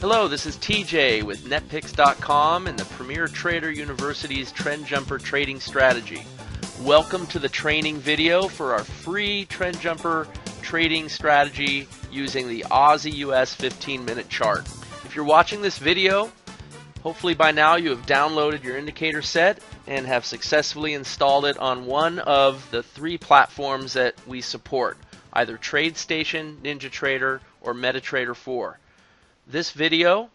Hello, this is TJ with Netpicks.com and the Premier Trader University's Trend Jumper Trading Strategy. Welcome to the training video for our free Trend Jumper trading strategy using the Aussie US 15-minute chart. If you're watching this video, hopefully by now you have downloaded your indicator set and have successfully installed it on one of the three platforms that we support, either TradeStation, NinjaTrader, or MetaTrader 4. This video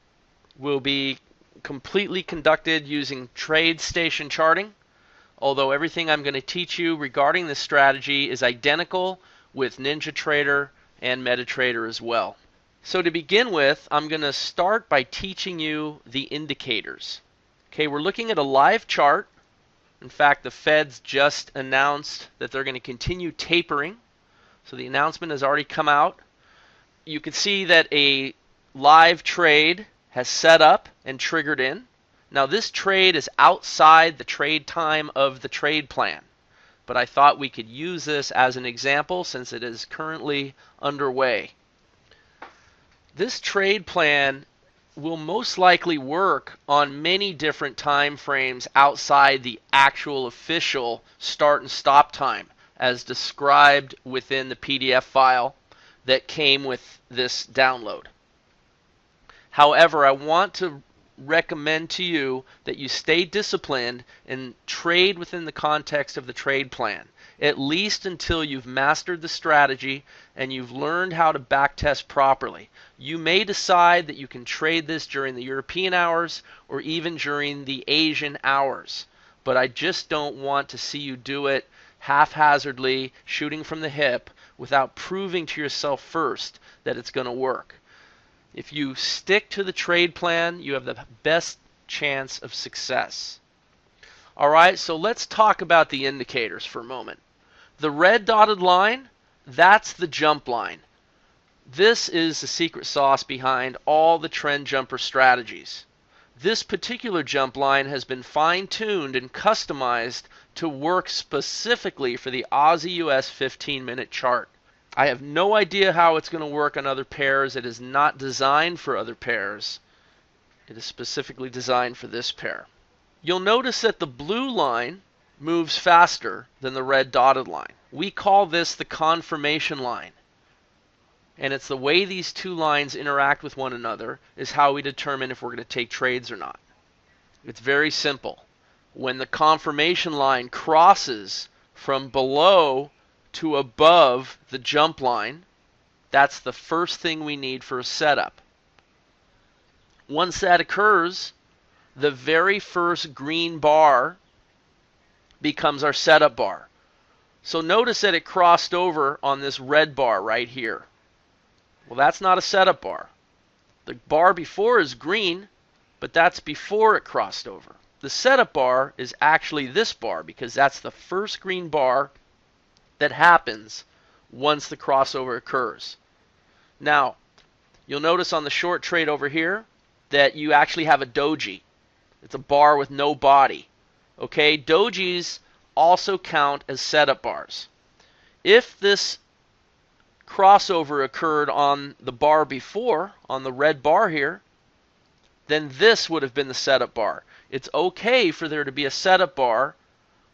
will be completely conducted using TradeStation charting, although everything I'm going to teach you regarding this strategy is identical with NinjaTrader and MetaTrader as well. So to begin with, I'm going to start by teaching you the indicators. Okay, we're looking at a live chart. In fact, the Fed's just announced that they're going to continue tapering. So the announcement has already come out. You can see that a live trade has set up and triggered in. Now this trade is outside the trade time of the trade plan, but I thought we could use this as an example since it is currently underway. This trade plan will most likely work on many different time frames outside the actual official start and stop time as described within the PDF file that came with this download. However, I want to recommend to you that you stay disciplined and trade within the context of the trade plan, at least until you've mastered the strategy and you've learned how to backtest properly. You may decide that you can trade this during the European hours or even during the Asian hours, but I just don't want to see you do it haphazardly, shooting from the hip, without proving to yourself first that it's going to work. If you stick to the trade plan, you have the best chance of success. Alright, so let's talk about the indicators for a moment. The red dotted line, that's the jump line. This is the secret sauce behind all the trend jumper strategies. This particular jump line has been fine-tuned and customized to work specifically for the Aussie US 15-minute chart. I have no idea how it's going to work on other pairs. It is not designed for other pairs. It is specifically designed for this pair. You'll notice that the blue line moves faster than the red dotted line. We call this the confirmation line. And it's the way these two lines interact with one another is how we determine if we're going to take trades or not. It's very simple. When the confirmation line crosses from below to above the jump line, that's the first thing we need for a setup. Once that occurs, the very first green bar becomes our setup bar. So notice that it crossed over on this red bar right here. Well, that's not a setup bar. The bar before is green, but that's before it crossed over. The setup bar is actually this bar because that's the first green bar that happens once the crossover occurs. Now, you'll notice on the short trade over here that you actually have a doji. It's a bar with no body. Okay, dojis also count as setup bars. If this crossover occurred on the bar before, on the red bar here, then this would have been the setup bar. It's okay for there to be a setup bar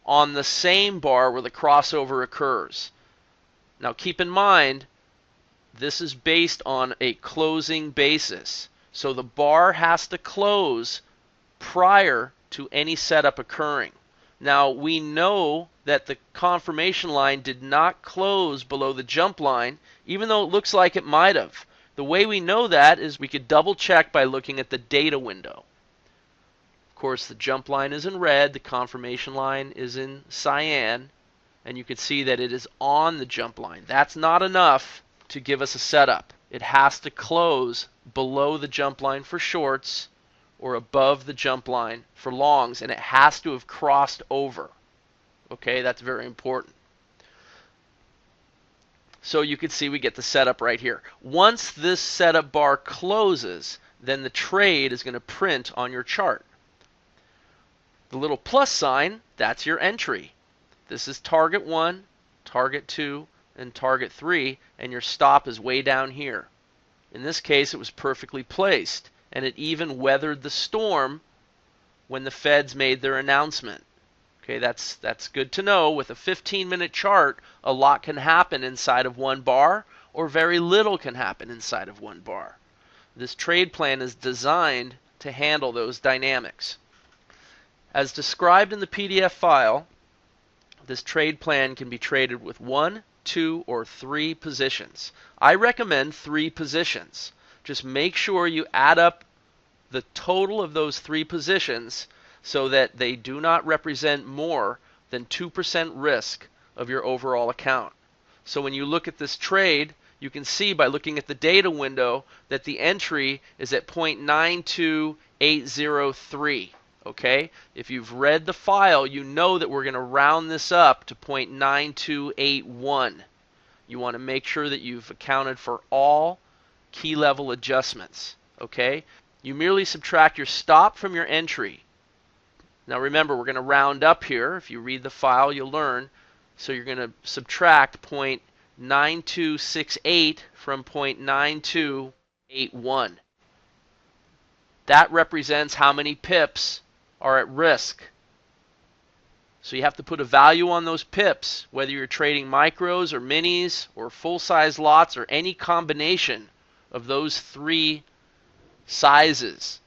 on the same bar where the crossover occurs. Now keep in mind, this is based on a closing basis. So the bar has to close prior to any setup occurring. Now we know that the confirmation line did not close below the jump line, even though it looks like it might have. The way we know that is we could double check by looking at the data window. Of course, the jump line is in red, the confirmation line is in cyan, and you can see that it is on the jump line. That's not enough to give us a setup. It has to close below the jump line for shorts or above the jump line for longs, and it has to have crossed over. Okay, that's very important. So you can see we get the setup right here. Once this setup bar closes, then the trade is going to print on your chart. The little plus sign, that's your entry. This is target 1, target 2, and target 3, and your stop is way down here. In this case, it was perfectly placed. and it even weathered the storm when the Feds made their announcement. Okay, that's good to know. With a 15-minute chart, a lot can happen inside of one bar, or very little can happen inside of one bar. This trade plan is designed to handle those dynamics. As described in the PDF file, this trade plan can be traded with 1, 2, or 3 positions. I recommend 3 positions. Just make sure you add up the total of those 3 positions so that they do not represent more than 2% risk of your overall account. So when you look at this trade, you can see by looking at the data window that the entry is at 0.92803. Okay? If you've read the file, you know that we're going to round this up to 0.9281. You want to make sure that you've accounted for all key level adjustments. Okay? You merely subtract your stop from your entry. Now remember, we're going to round up here. If you read the file, you'll learn. So you're going to subtract 0.9268 from 0.9281. That represents how many pips are at risk. So you have to put a value on those pips, whether you're trading micros or minis or full-size lots or any combination of those 3 sizes.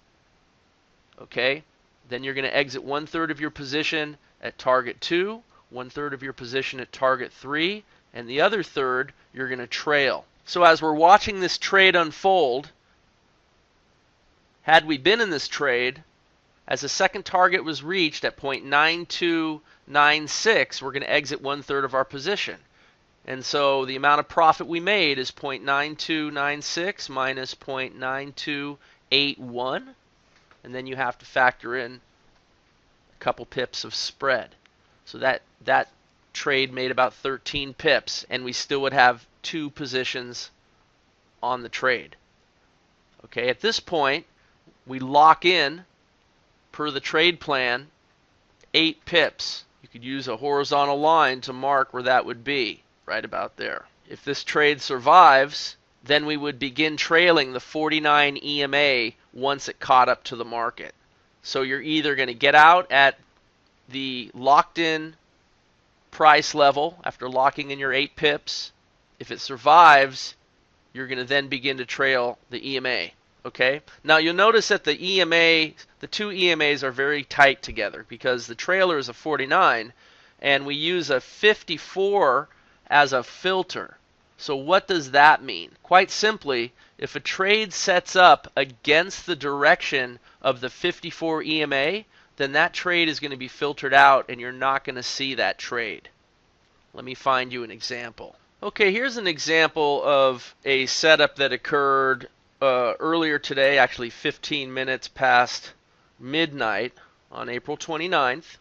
Okay? Then you're going to exit 1/3 of your position at target 2, 1/3 of your position at target 3, and the other third you're going to trail. So as we're watching this trade unfold, had we been in this trade, as the second target was reached at 0.9296, we're going to exit 1/3 of our position. And so the amount of profit we made is 0.9296 minus 0.9281. And then you have to factor in a couple pips of spread. So that trade made about 13 pips, and we still would have 2 positions on the trade. Okay, at this point, we lock in, per the trade plan, 8 pips. You could use a horizontal line to mark where that would be, right about there. If this trade survives, then we would begin trailing the 49 EMA once it caught up to the market. So you're either going to get out at the locked-in price level after locking in your 8 pips. If it survives, you're going to then begin to trail the EMA. Okay? Now you'll notice that the 2 EMAs are very tight together because the trailer is a 49 and we use a 54 as a filter. So what does that mean? Quite simply, if a trade sets up against the direction of the 54 EMA, then that trade is going to be filtered out and you're not going to see that trade. Let me find you an example. Okay, here's an example of a setup that occurred earlier today, actually 15 minutes past midnight on April 29th.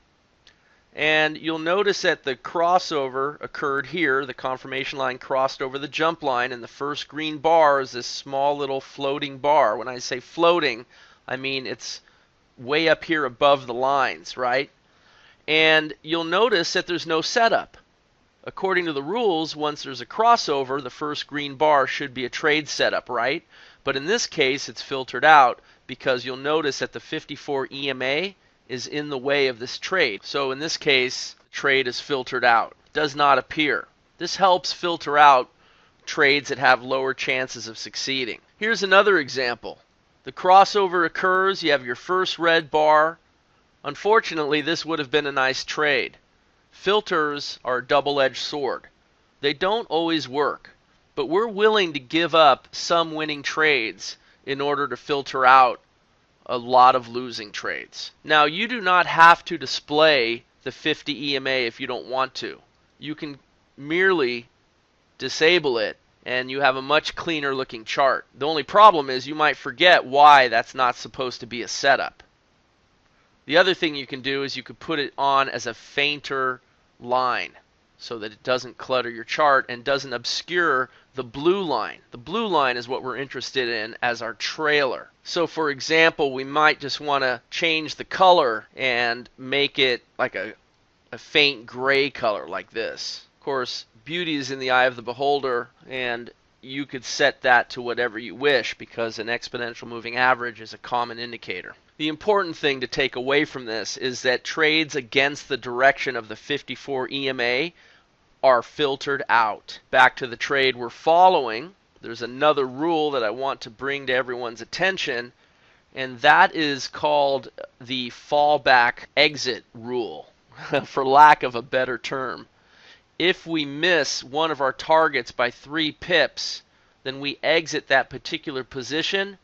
And you'll notice that the crossover occurred here. The confirmation line crossed over the jump line, and the first green bar is this small little floating bar. When I say floating, I mean it's way up here above the lines, right? And you'll notice that there's no setup. According to the rules, once there's a crossover, the first green bar should be a trade setup, right? But in this case, it's filtered out because you'll notice that the 54 EMA is in the way of this trade. So in this case, the trade is filtered out. Does not appear. This helps filter out trades that have lower chances of succeeding. Here's another example. The crossover occurs, you have your first red bar. Unfortunately, this would have been a nice trade. Filters are a double-edged sword. They don't always work, but we're willing to give up some winning trades in order to filter out a lot of losing trades. Now, you do not have to display the 50 EMA if you don't want to. You can merely disable it and you have a much cleaner looking chart. The only problem is you might forget why that's not supposed to be a setup. The other thing you can do is you could put it on as a fainter line so that it doesn't clutter your chart and doesn't obscure the blue line. The blue line is what we're interested in as our trailer. So for example, we might just want to change the color and make it like a faint gray color like this. Of course, beauty is in the eye of the beholder, and you could set that to whatever you wish because an exponential moving average is a common indicator. The important thing to take away from this is that trades against the direction of the 54 EMA are filtered out. Back to the trade we're following, there's another rule that I want to bring to everyone's attention, and that is called the fallback exit rule, for lack of a better term. If we miss one of our targets by 3 pips, then we exit that particular position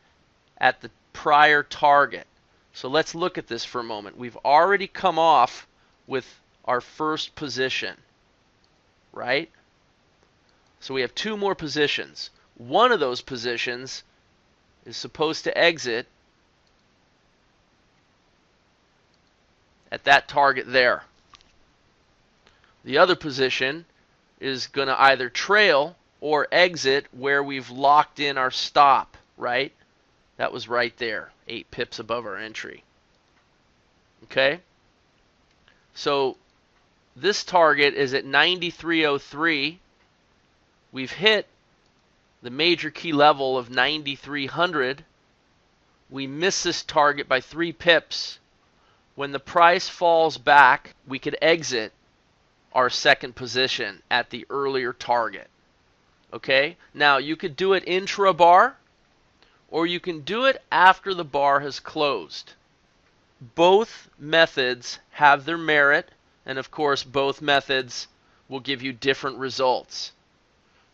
at the prior target. So let's look at this for a moment. We've already come off with our first position, right? So we have 2 more positions. One of those positions is supposed to exit at that target there. The other position is going to either trail or exit where we've locked in our stop, right? That was right there, 8 pips above our entry. Okay? So this target is at 93.03. We've hit the major key level of 9,300. We miss this target by 3 pips. When the price falls back, we could exit our second position at the earlier target. Okay? Now, you could do it intra-bar, or you can do it after the bar has closed. Both methods have their merit, and of course, both methods will give you different results.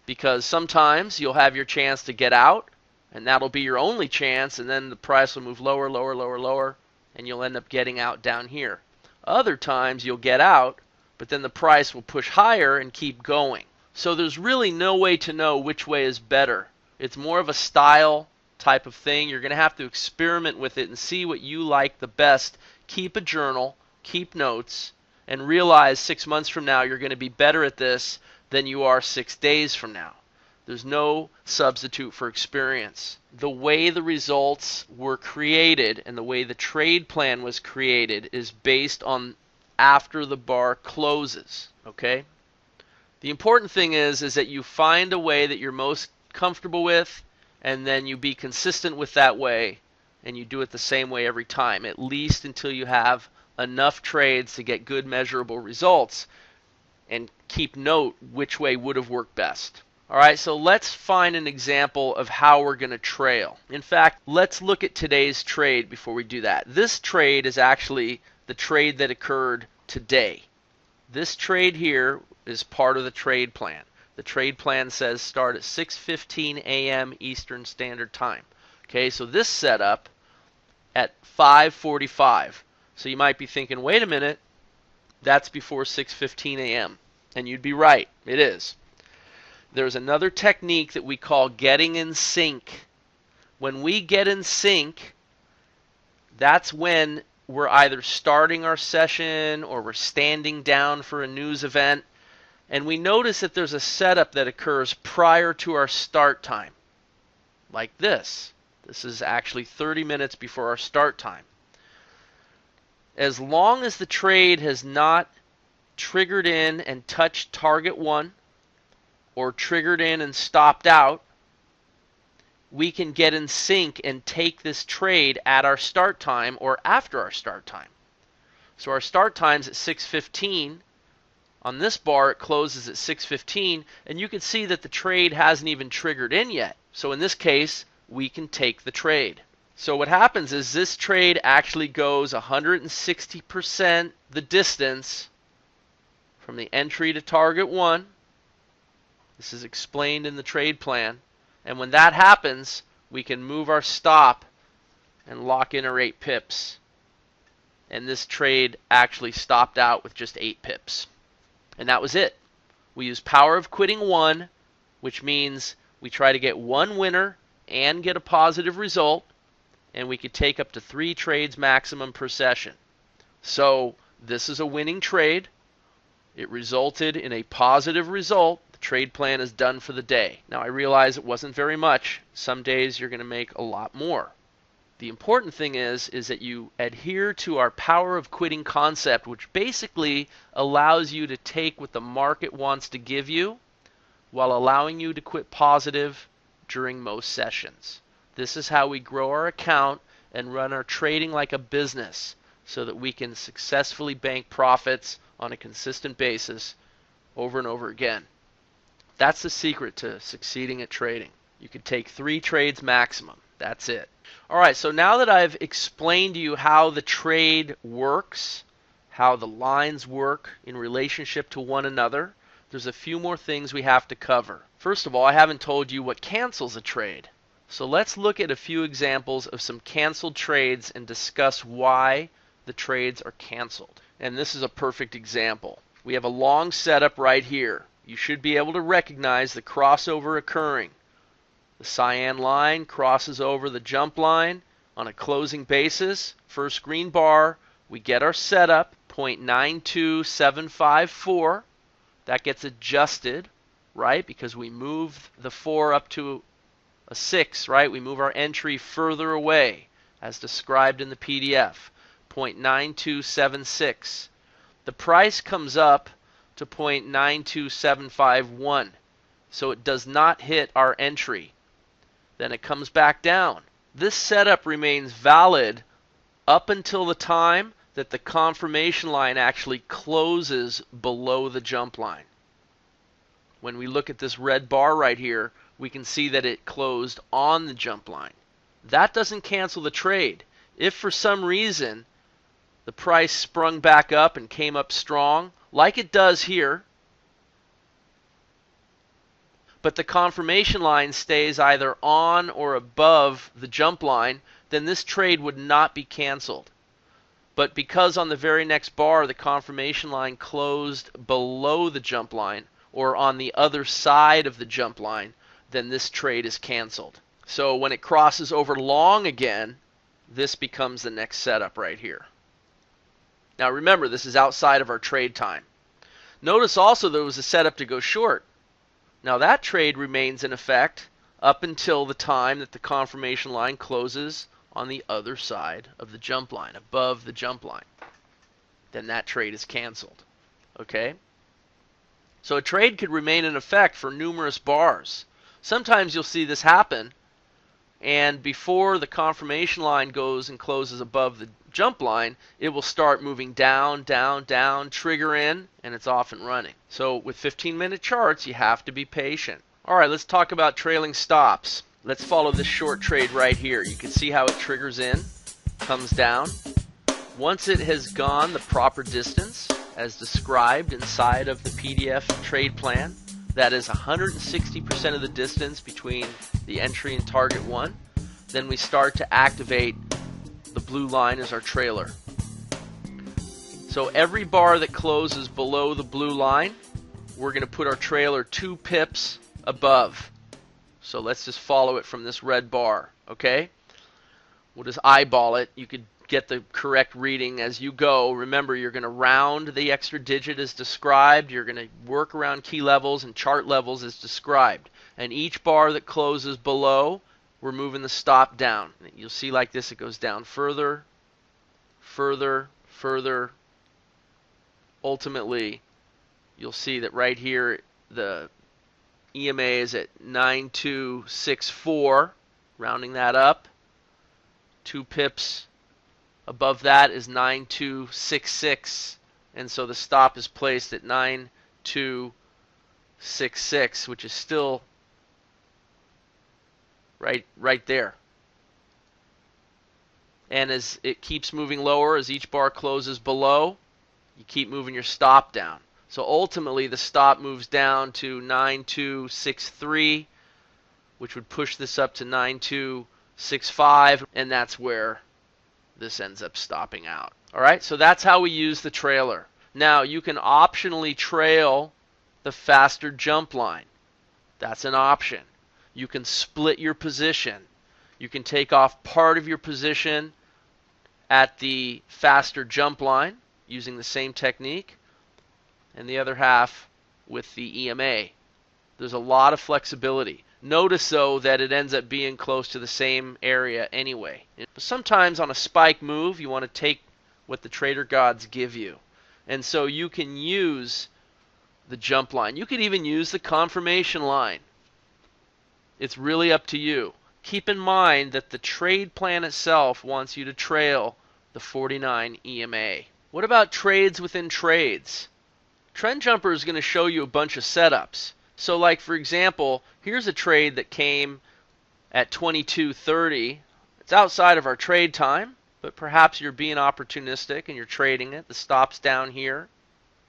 Because sometimes you'll have your chance to get out, and that'll be your only chance, and then the price will move lower, lower, lower, lower, and you'll end up getting out down here. Other times you'll get out, but then the price will push higher and keep going. So there's really no way to know which way is better. It's more of a style type of thing. You're going to have to experiment with it and see what you like the best. Keep a journal, keep notes, and realize 6 months from now you're going to be better at this than you are 6 days from now. There's no substitute for experience. The way the results were created and the way the trade plan was created is based on after the bar closes, okay? The important thing is that you find a way that you're most comfortable with, and then you be consistent with that way, and you do it the same way every time, at least until you have enough trades to get good measurable results, and keep note which way would have worked best. All right, so let's find an example of how we're going to trail. In fact, let's look at today's trade before we do that. This trade is actually the trade that occurred today. This trade here is part of the trade plan. The trade plan says start at 6:15 a.m. Eastern Standard Time. Okay, so this setup at 5:45. So you might be thinking, wait a minute, that's before 6:15 a.m. And you'd be right, it is. There's another technique that we call getting in sync. When we get in sync, that's when we're either starting our session or we're standing down for a news event, and we notice that there's a setup that occurs prior to our start time, like this. This is actually 30 minutes before our start time. As long as the trade has not triggered in and touched target 1 or triggered in and stopped out, we can get in sync and take this trade at our start time or after our start time. So our start time's at 6:15. On this bar, it closes at 6:15, and you can see that the trade hasn't even triggered in yet. So in this case, we can take the trade. So what happens is this trade actually goes 160% the distance from the entry to target 1. This is explained in the trade plan. And when that happens, we can move our stop and lock in our 8 pips. And this trade actually stopped out with just 8 pips. And that was it. We use power of quitting 1, which means we try to get 1 winner and get a positive result, and we could take up to 3 trades maximum per session. So this is a winning trade. It resulted in a positive result. The trade plan is done for the day. Now I realize it wasn't very much. Some days you're going to make a lot more. The important thing is that you adhere to our power of quitting concept, which basically allows you to take what the market wants to give you, while allowing you to quit positive during most sessions. This is how we grow our account and run our trading like a business so that we can successfully bank profits on a consistent basis over and over again. That's the secret to succeeding at trading. You can take 3 trades maximum. That's it. Alright, so now that I've explained to you how the trade works, how the lines work in relationship to one another, there's a few more things we have to cover. First of all, I haven't told you what cancels a trade. So let's look at a few examples of some canceled trades and discuss why the trades are canceled. And this is a perfect example. We have a long setup right here. You should be able to recognize the crossover occurring. The cyan line crosses over the jump line on a closing basis. First green bar, we get our setup, 0.92754. That gets adjusted, right? Because we move the 4 up to a 6, right? We move our entry further away, as described in the PDF, 0.9276. The price comes up to 0.92751, so it does not hit our entry. Then it comes back down. This setup remains valid up until the time that the confirmation line actually closes below the jump line. When we look at this red bar right here, we can see that it closed on the jump line. That doesn't cancel the trade. If for some reason the price sprung back up and came up strong, like it does here, but the confirmation line stays either on or above the jump line, then this trade would not be canceled. But because on the very next bar the confirmation line closed below the jump line or on the other side of the jump line, then this trade is canceled. So when it crosses over long again, this becomes the next setup right here. Now remember, this is outside of our trade time. Notice also there was a setup to go short. Now that trade remains in effect up until the time that the confirmation line closes on the other side of the jump line, above the jump line. Then that trade is canceled. Okay? So a trade could remain in effect for numerous bars. Sometimes you'll see this happen, and before the confirmation line goes and closes above the jump line, it will start moving down, down, down, trigger in, and it's off and running. So with 15-minute charts, you have to be patient. All right, let's talk about trailing stops. Let's follow this short trade right here. You can see how it triggers in, comes down. Once it has gone the proper distance, as described inside of the PDF trade plan, that is 160% of the distance between the entry and target 1, then we start to activate the blue line as our trailer. So every bar that closes below the blue line, we're going to put our trailer 2 pips above. So let's just follow it from this red bar, okay? We'll just eyeball it. You could get the correct reading as you go. Remember, you're going to round the extra digit as described. You're going to work around key levels and chart levels as described. And each bar that closes below, we're moving the stop down. You'll see like this, it goes down further, further, further. Ultimately, you'll see that right here, the EMA is at 9264, rounding that up. 2 pips above that is 9266, and so the stop is placed at 9266, which is still right there. And as it keeps moving lower, as each bar closes below, you keep moving your stop down. So ultimately the stop moves down to 9263, which would push this up to 9265, and that's where this ends up stopping out. Alright, so that's how we use the trailer. Now you can optionally trail the faster jump line. That's an option. You can split your position. You can take off part of your position at the faster jump line using the same technique, and the other half with the EMA. There's a lot of flexibility. Notice though that it ends up being close to the same area anyway. Sometimes on a spike move you want to take what the trader gods give you, and so you can use the jump line. You could even use the confirmation line. It's really up to you. Keep in mind that the trade plan itself wants you to trail the 49 EMA. What about trades within trades? Trend Jumper is going to show you a bunch of setups. So like for example, here's a trade that came at 22.30. It's outside of our trade time, but perhaps you're being opportunistic and you're trading it. The stop's down here,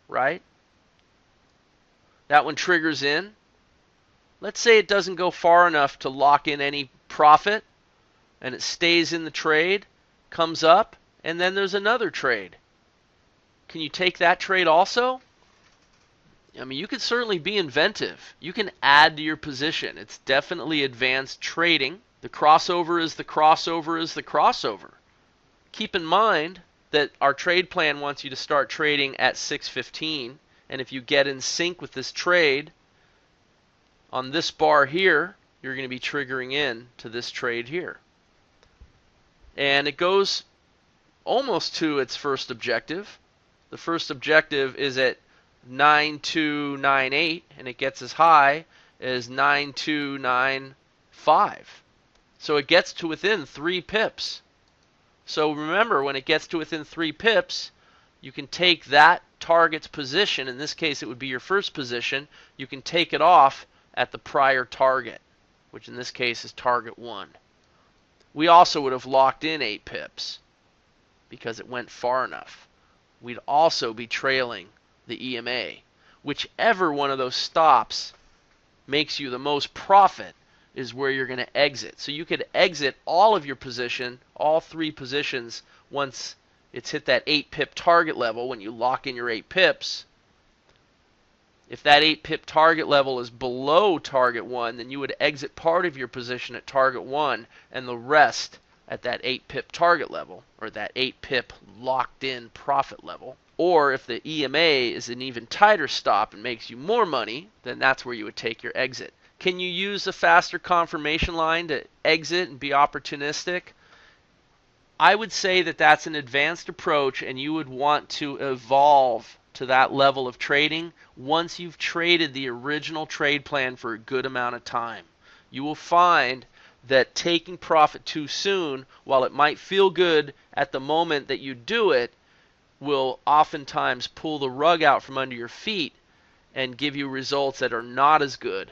right? That one triggers in. Let's say it doesn't go far enough to lock in any profit and it stays in the trade, comes up, and then there's another trade. Can you take that trade also? I mean, you could certainly be inventive. You can add to your position. It's definitely advanced trading. The crossover is the crossover is the crossover. Keep in mind that our trade plan wants you to start trading at 6:15, and if you get in sync with this trade, on this bar here, you're going to be triggering in to this trade here. And it goes almost to its first objective. The first objective is at 9298, and it gets as high as 9295. So it gets to within 3 pips. So remember, when it gets to within 3 pips, you can take that target's position. In this case, it would be your first position. You can take it off at the prior target, which in this case is target 1. We also would have locked in 8 pips because it went far enough. We'd also be trailing the EMA. Whichever one of those stops makes you the most profit is where you're going to exit. So you could exit all of your position, all 3 positions, once it's hit that 8 pip target level when you lock in your 8 pips. If that 8 pip target level is below target 1, then you would exit part of your position at target 1 and the rest at that 8 pip target level, or that 8 pip locked in profit level. Or if the EMA is an even tighter stop and makes you more money, then that's where you would take your exit. Can you use a faster confirmation line to exit and be opportunistic? I would say that that's an advanced approach, and you would want to evolve to that level of trading once you've traded the original trade plan for a good amount of time. You will find that taking profit too soon, while it might feel good at the moment that you do it, will oftentimes pull the rug out from under your feet and give you results that are not as good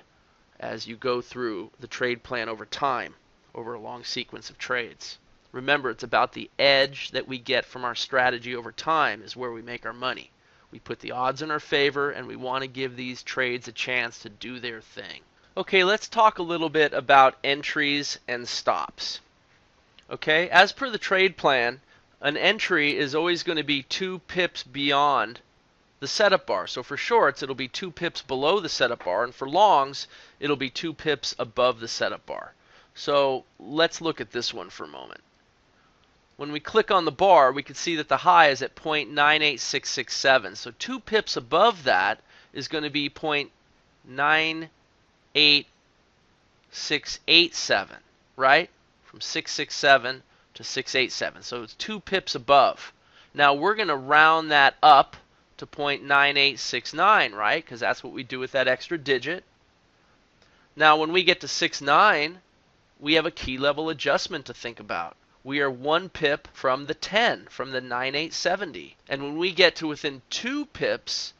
as you go through the trade plan over time, over a long sequence of trades. Remember, it's about the edge that we get from our strategy over time is where we make our money. We put the odds in our favor, and we want to give these trades a chance to do their thing. Okay, let's talk a little bit about entries and stops. Okay, as per the trade plan, an entry is always going to be 2 pips beyond the setup bar. So for shorts, it'll be 2 pips below the setup bar, and for longs, it'll be 2 pips above the setup bar. So let's look at this one for a moment. When we click on the bar, we can see that the high is at 0.98667. So 2 pips above that is going to be 0.98687, right? From 667 to 687. So it's 2 pips above. Now we're going to round that up to 0.9869, right? Because that's what we do with that extra digit. Now when we get to 6.9, we have a key level adjustment to think about. We are 1 pip from the 10, from the 9870. And when we get to within 2 pips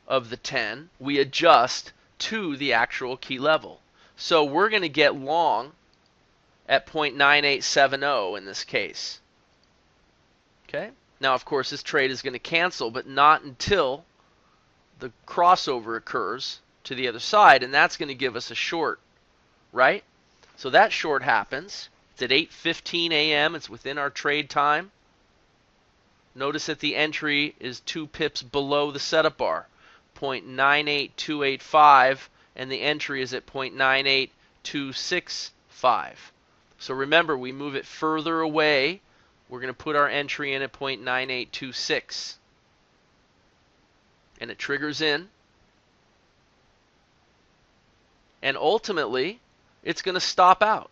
of the 10, we adjust to the actual key level. So we're going to get long at 0.9870 in this case. Okay? Now, of course, this trade is going to cancel, but not until the crossover occurs to the other side, and that's going to give us a short, right? So that short happens. It's at 8:15 a.m. It's within our trade time. Notice that the entry is 2 pips below the setup bar, 0.98285, and the entry is at 0.98265. So remember, we move it further away. We're going to put our entry in at 0.9826. And it triggers in. And ultimately, it's going to stop out.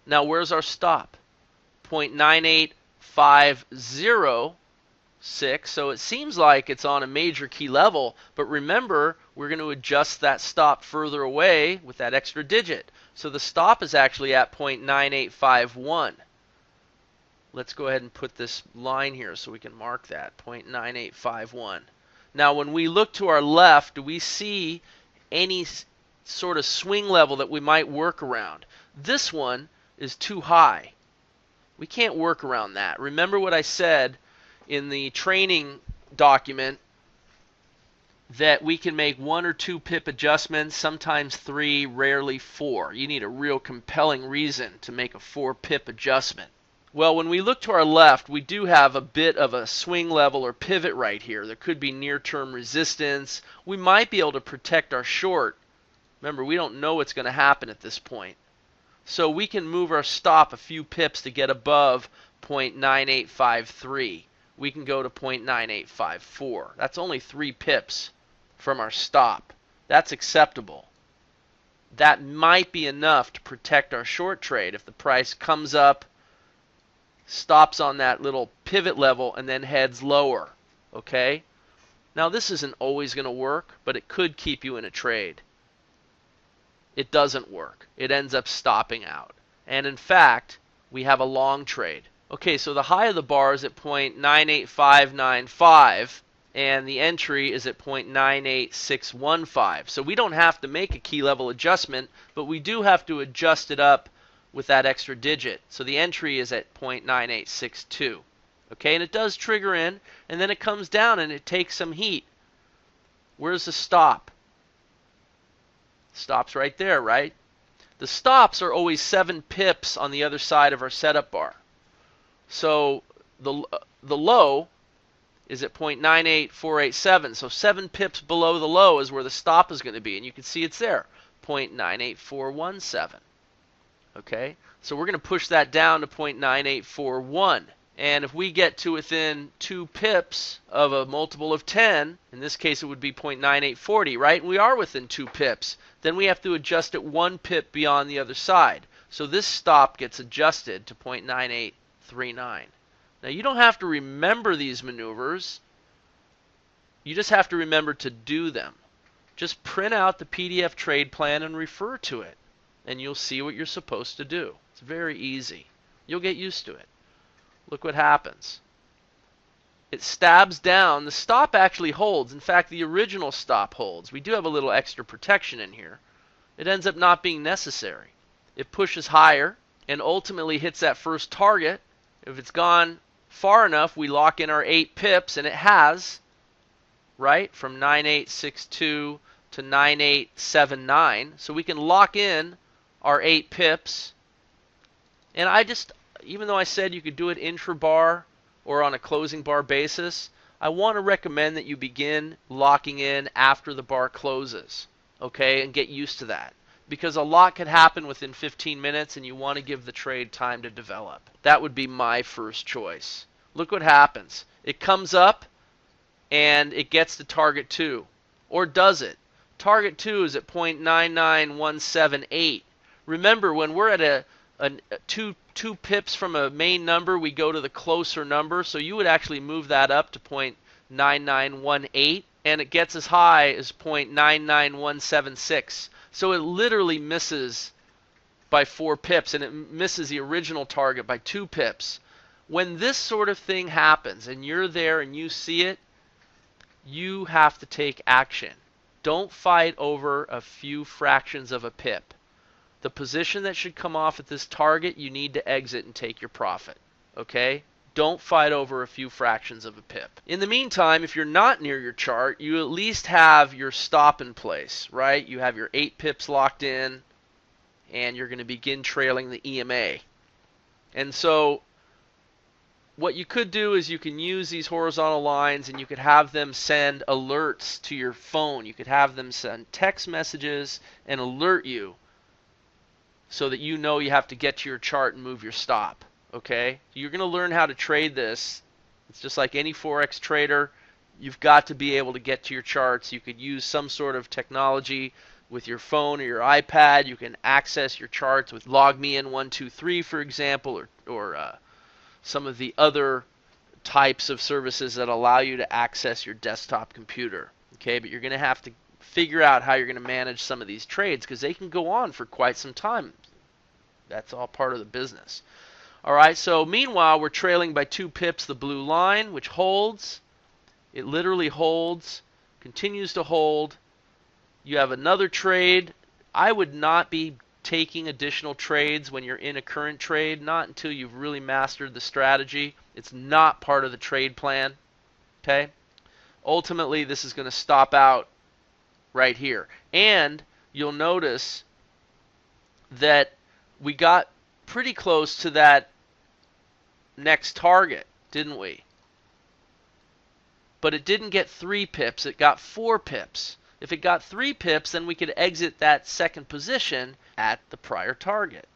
Now, where's our stop? 0.98506. So it seems like it's on a major key level, but remember, we're going to adjust that stop further away with that extra digit. So the stop is actually at 0.9851. Let's go ahead and put this line here so we can mark that, 0.9851. Now when we look to our left, do we see any sort of swing level that we might work around? This one is too high. We can't work around that. Remember what I said in the training document, that we can make 1 or 2 pip adjustments, sometimes 3, rarely 4. You need a real compelling reason to make a 4 pip adjustment. Well, when we look to our left, we do have a bit of a swing level or pivot right here. There could be near-term resistance. We might be able to protect our short. Remember, we don't know what's going to happen at this point. So we can move our stop a few pips to get above 0.9853. We can go to 0.9854. That's only 3 pips from our stop. That's acceptable. That might be enough to protect our short trade if the price comes up, stops on that little pivot level, and then heads lower. Okay? Now this isn't always going to work, but it could keep you in a trade. It doesn't work. It ends up stopping out. And in fact, we have a long trade. Okay, so the high of the bar is at 0.98595, and the entry is at 0.98615. So we don't have to make a key level adjustment, but we do have to adjust it up with that extra digit. So the entry is at 0.9862. Okay, and it does trigger in, and then it comes down and it takes some heat. Where's the stop? Stop's right there, right? The stops are always 7 pips on the other side of our setup bar. So the low is at 0.98487. So 7 pips below the low is where the stop is going to be. And you can see it's there, 0.98417. Okay? So we're going to push that down to 0.9841. And if we get to within 2 pips of a multiple of 10, in this case it would be 0.9840, right? And we are within 2 pips. Then we have to adjust it 1 pip beyond the other side. So this stop gets adjusted to 0.9839. Now you don't have to remember these maneuvers. You just have to remember to do them. Just print out the PDF trade plan and refer to it, and you'll see what you're supposed to do. It's very easy. You'll get used to it. Look what happens. It stabs down. The stop actually holds. In fact, the original stop holds. We do have a little extra protection in here. It ends up not being necessary. It pushes higher and ultimately hits that first target. If it's gone far enough, we lock in our 8 pips, and it has, right, from 9862 to 9879. So we can lock in our 8 pips. And even though I said you could do it intra-bar or on a closing bar basis, I want to recommend that you begin locking in after the bar closes, okay, and get used to that. Because a lot could happen within 15 minutes and you want to give the trade time to develop. That would be my first choice. Look what happens. It comes up and it gets to target 2. Or does it? Target 2 is at 0.99178. Remember, when we're at two pips from a main number, we go to the closer number. So you would actually move that up to 0.9918, and it gets as high as 0.99176. So it literally misses by 4 pips, and it misses the original target by 2 pips. When this sort of thing happens and you're there and you see it, you have to take action. Don't fight over a few fractions of a pip. The position that should come off at this target, you need to exit and take your profit. Okay? Don't fight over a few fractions of a pip. In the meantime, if you're not near your chart, you at least have your stop in place, right? You have your 8 pips locked in, and you're going to begin trailing the EMA. And so what you could do is you can use these horizontal lines, and you could have them send alerts to your phone. You could have them send text messages and alert you so that you know you have to get to your chart and move your stop. Okay? You're going to learn how to trade this. It's just like any Forex trader. You've got to be able to get to your charts. You could use some sort of technology with your phone or your iPad. You can access your charts with LogMeIn123, for example, or some of the other types of services that allow you to access your desktop computer. Okay? But you're going to have to figure out how you're going to manage some of these trades, because they can go on for quite some time. That's all part of the business. All right, so meanwhile, we're trailing by 2 pips the blue line, which holds. It literally holds, continues to hold. You have another trade. I would not be taking additional trades when you're in a current trade, not until you've really mastered the strategy. It's not part of the trade plan. Okay? Ultimately, this is going to stop out right here. And you'll notice that we got pretty close to that next target, didn't we? But it didn't get 3 pips, it got 4 pips. If it got 3 pips, then we could exit that second position at the prior target.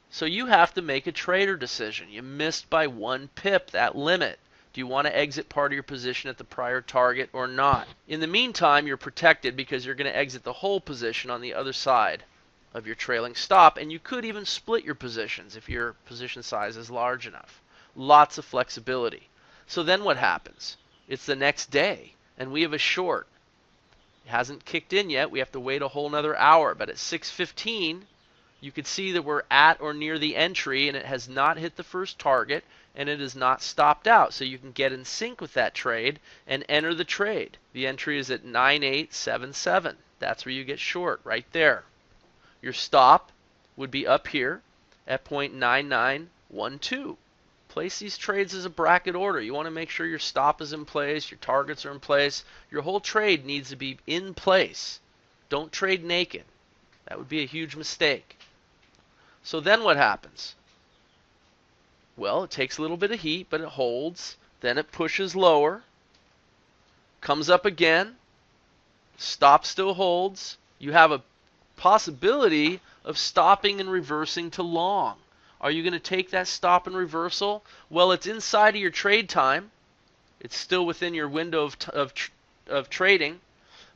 So you have to make a trader decision. You missed by 1 pip that limit. Do you want to exit part of your position at the prior target or not? In the meantime, you're protected because you're going to exit the whole position on the other side of your trailing stop, and you could even split your positions if your position size is large enough. Lots of flexibility. So then what happens? It's the next day, and we have a short. It hasn't kicked in yet. We have to wait a whole another hour, but at 6:15, you could see that we're at or near the entry, and it has not hit the first target, and it is not stopped out. So you can get in sync with that trade and enter the trade. The entry is at 9877. That's where you get short, right there. Your stop would be up here at 0.9912. Place these trades as a bracket order. You want to make sure your stop is in place, your targets are in place. Your whole trade needs to be in place. Don't trade naked. That would be a huge mistake. So then what happens? Well, it takes a little bit of heat, but it holds. Then it pushes lower. Comes up again. Stop still holds. You have a possibility of stopping and reversing to long. Are you going to take that stop and reversal? Well, it's inside of your trade time. It's still within your window of trading.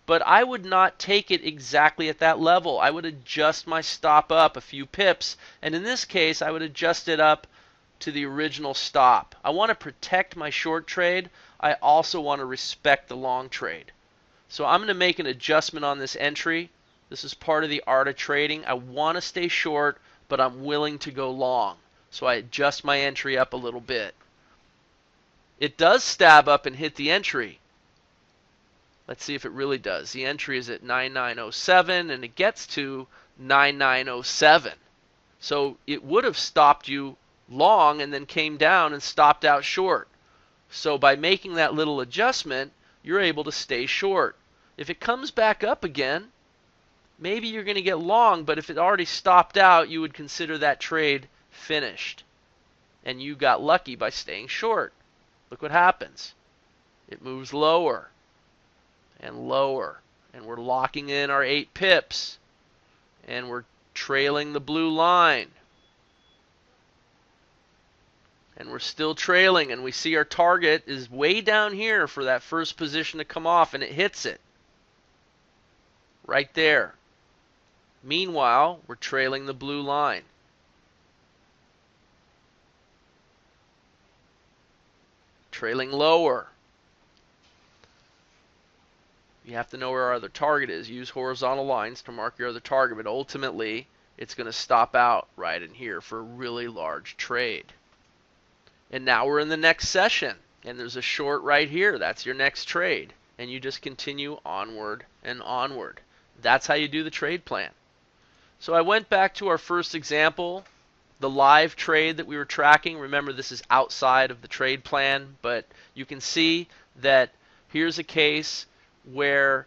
But I would not take it exactly at that level. I would adjust my stop up a few pips. And in this case, I would adjust it up to the original stop. I want to protect my short trade. I also want to respect the long trade. So I'm going to make an adjustment on this entry. This is part of the art of trading. I want to stay short, but I'm willing to go long. So I adjust my entry up a little bit. It does stab up and hit the entry. Let's see if it really does. The entry is at 9907 and it gets to 9907. So it would have stopped you long and then came down and stopped out short. So by making that little adjustment, you're able to stay short. If it comes back up again, maybe you're going to get long, but if it already stopped out, you would consider that trade finished. And you got lucky by staying short. Look what happens. It moves lower and lower, and we're locking in our 8 pips, and we're trailing the blue line. And we're still trailing, and we see our target is way down here for that first position to come off, and it hits it. Right there. Meanwhile, we're trailing the blue line. Trailing lower. You have to know where our other target is. Use horizontal lines to mark your other target, but ultimately, it's going to stop out right in here for a really large trade. And now we're in the next session, and there's a short right here. That's your next trade. And you just continue onward and onward. That's how you do the trade plan. So I went back to our first example, the live trade that we were tracking. Remember, this is outside of the trade plan, but you can see that here's a case where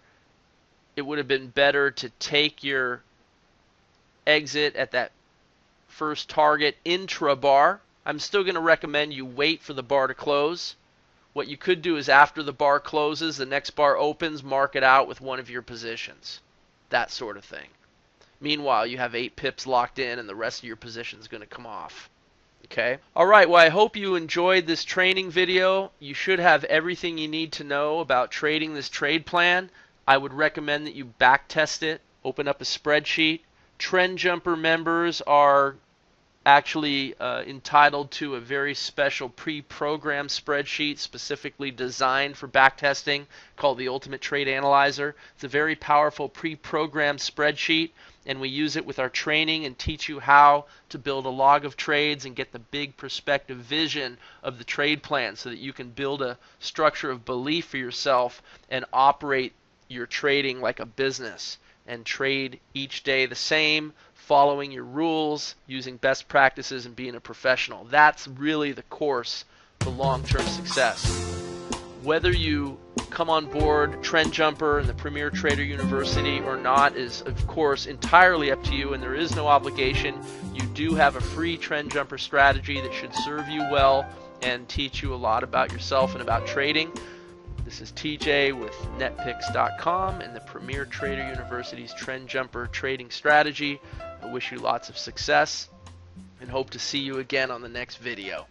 it would have been better to take your exit at that first target intra-bar. I'm still going to recommend you wait for the bar to close. What you could do is after the bar closes, the next bar opens, mark it out with one of your positions. That sort of thing. Meanwhile, you have 8 pips locked in and the rest of your position is going to come off. Okay? Alright, well I hope you enjoyed this training video. You should have everything you need to know about trading this trade plan. I would recommend that you back test it, open up a spreadsheet. Trend Jumper members are actually entitled to a very special pre-programmed spreadsheet specifically designed for backtesting called the Ultimate Trade Analyzer. It's a very powerful pre-programmed spreadsheet, and we use it with our training and teach you how to build a log of trades and get the big perspective vision of the trade plan so that you can build a structure of belief for yourself and operate your trading like a business and trade each day the same, following your rules, using best practices, and being a professional. That's really the course to long-term success. Whether you come on board Trend Jumper and the Premier Trader University or not is, of course, entirely up to you, and there is no obligation. You do have a free Trend Jumper strategy that should serve you well and teach you a lot about yourself and about trading. This is TJ with Netpicks.com and the Premier Trader University's Trend Jumper trading strategy. I wish you lots of success and hope to see you again on the next video.